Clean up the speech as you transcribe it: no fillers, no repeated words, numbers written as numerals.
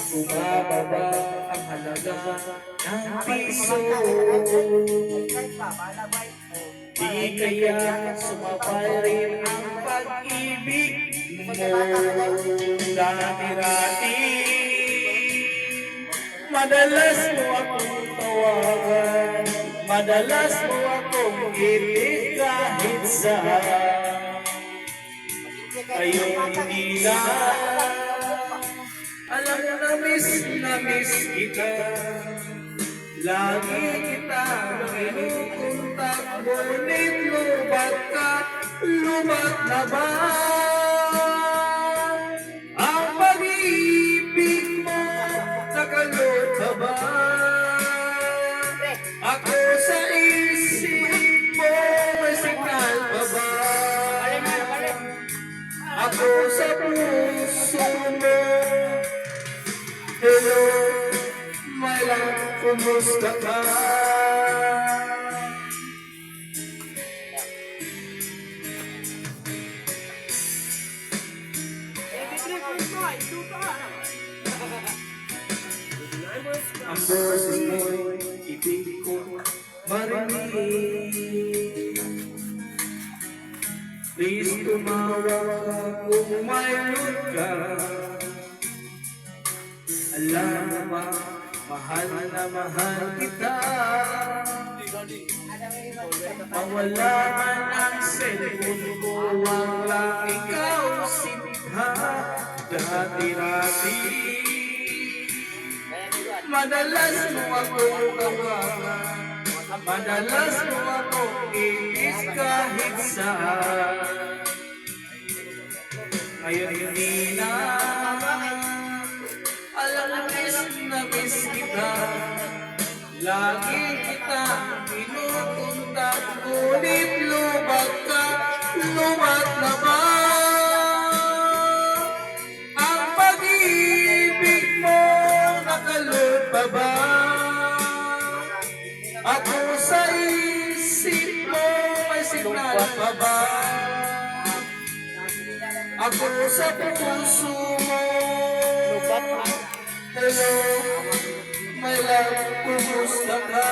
Bumababa ang halaga ng piso. Di kaya sumapay rin ang pag-ibig mo. Dati-dati madalas mo akong tawagan, madalas mo akong itig kahit saan. Ngayon hindi na, alam na miss kita. Lagi kita kinukuntak, ngunit lubat ka, lumat na ba? Ang pag-ibig mo, nakalot ka ba? Ako sa isip mo, may signal pa ba? Ako sa puso mo, hello, my love, kumusta ka? Ang boses mo'y ibig ko marinig. Please tumawag kung mayroon ka. Alam naman, mahal na mahal kita. Mawala man ang cellphone ko, walang ikaw sinta. Dati-dati madalas mo akong tawagan, madalas mo akong inis kahit saan. Ngayon hindi na, alam na miss kita. Lagi kita pinupuntak, ngunit lubat ka, lumat na ba? Ang pag-ibig mo, nakalot pa ba? Ako sa isip mo, may signal pa ba? Ako sa puso mo, hello, my love, kumusta ka?